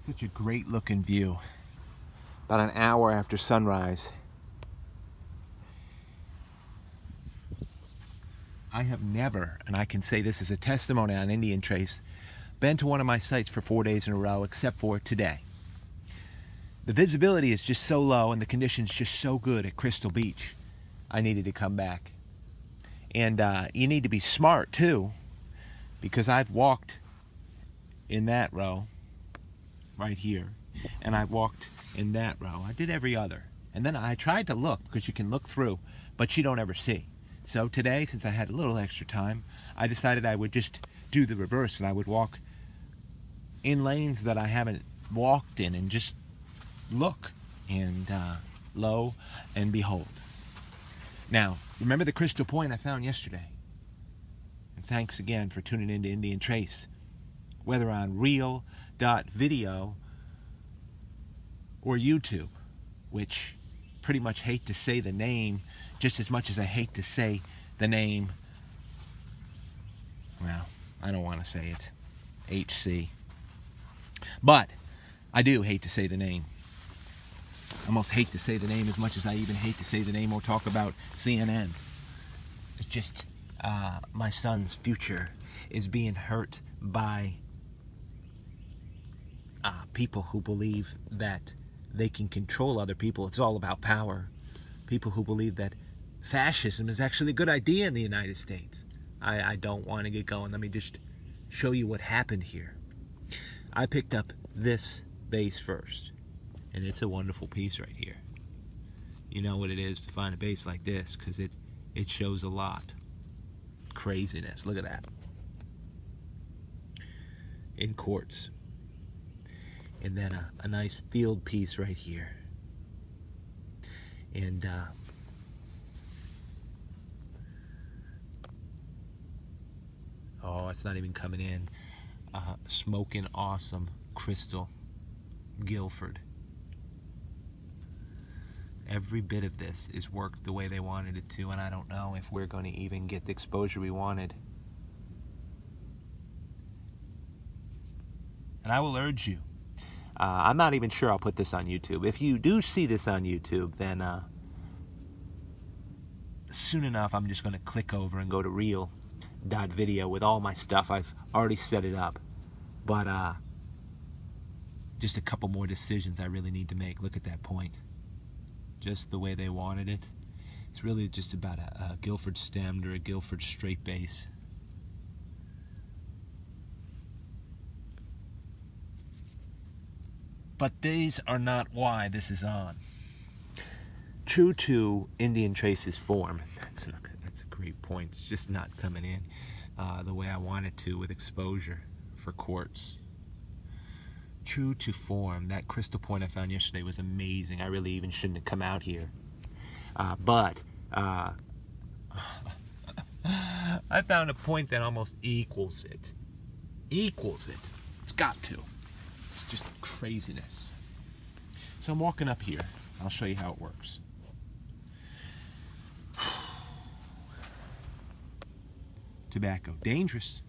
Such a great looking view. About an hour after sunrise. I have never, and I can say this as a testimony on Indian Trace, been to one of my sites for 4 days in a row except for today. The visibility is just so low and the conditions just so good at Crystal Beach. I needed to come back. And you need to be smart too, because I've walked in that row right here, and I've walked in that row. I did every other, and then I tried to look, because you can look through, but you don't ever see. So today, since I had a little extra time, I decided I would just do the reverse, and I would walk in lanes that I haven't walked in and just look, and lo and behold. Now, remember the Crystal Point I found yesterday? And thanks again for tuning into Indian Trace, whether on REAL.VIDEO or YouTube, which pretty much hate to say the name just as much as I hate to say the name, well, I don't want to say it, HC. But I do hate to say the name. I almost hate to say the name as much as I even hate to say the name or talk about CNN. It's just my son's future is being hurt by people who believe that they can control other people. It's all about power. People who believe that fascism is actually a good idea in the United States. I don't want to get going. Let me just show you what happened here. I picked up this base first, and it's a wonderful piece right here. You know what it is to find a base like this, because it shows a lot. Craziness. Look at that. In quartz. And then a nice field piece right here. And oh, it's not even coming in. Smoking awesome crystal Guilford. Every bit of this is worked the way they wanted it to, and I don't know if we're going to even get the exposure we wanted. And I will urge you, I'm not even sure I'll put this on YouTube. If you do see this on YouTube, then soon enough I'm just going to click over and go to REAL.VIDEO with all my stuff. I've already set it up. But just a couple more decisions I really need to make. Look at that point. Just the way they wanted it. It's really just about a Guilford stemmed or a Guilford straight base. But these are not why this is on. True to Indian Trace's form, that's a great point. It's just not coming in the way I want it to with exposure for quartz. True to form, that crystal point I found yesterday was amazing. I really even shouldn't have come out here. But I found a point that almost equals it. Equals it. It's got to. It's just craziness. So I'm walking up here. I'll show you how it works. Tobacco. Dangerous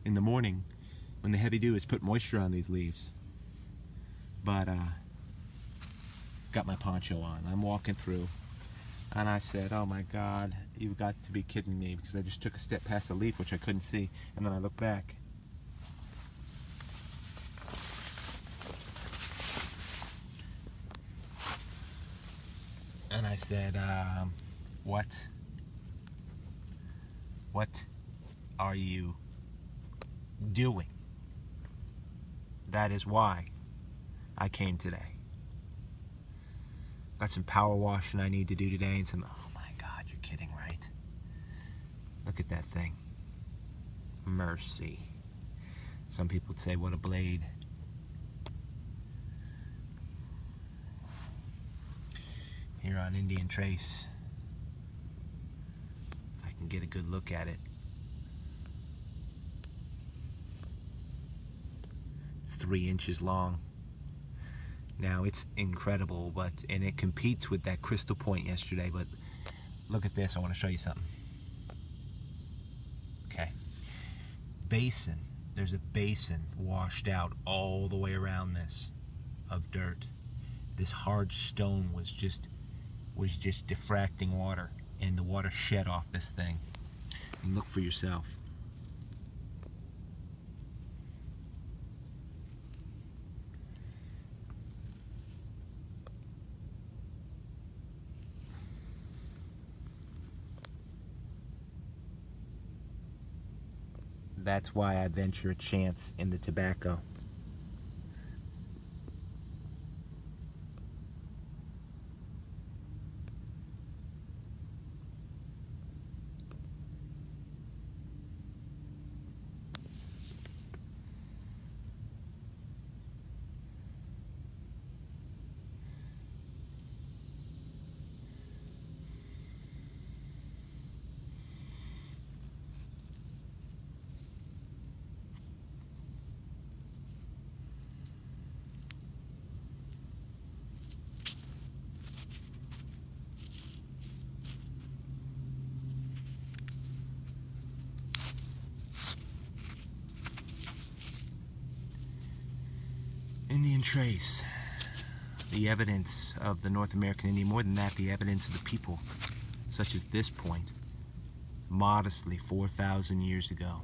in the morning when the heavy dew has put moisture on these leaves. But got my poncho on. I'm walking through, and I said, oh my God, you've got to be kidding me, because I just took a step past a leaf which I couldn't see, and then I looked back. And I said, what are you doing? That is why I came today. Got some power washing I need to do today, and some, oh my God, you're kidding, right? Look at that thing. Mercy. Some people would say, what a blade. Here on Indian Trace, I can get a good look at it. It's 3 inches long. Now it's incredible, and it competes with that crystal point yesterday, but look at this, I want to show you something. Okay. Basin. There's a basin washed out all the way around this. of dirt. This hard stone was just diffracting water, and the water shed off this thing. And look for yourself. That's why I venture a chance in the tobacco. Indian trace. The evidence of the North American Indian, more than that, the evidence of the people, such as this point, modestly 4,000 years ago.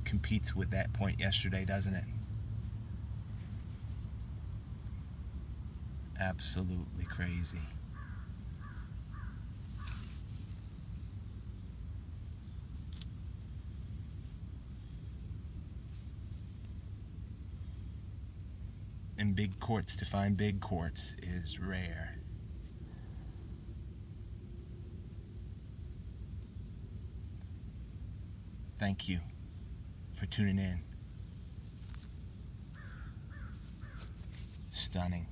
Competes with that point yesterday, doesn't it? Absolutely crazy. In big quartz, to find big quartz is rare. Thank you for tuning in. Stunning.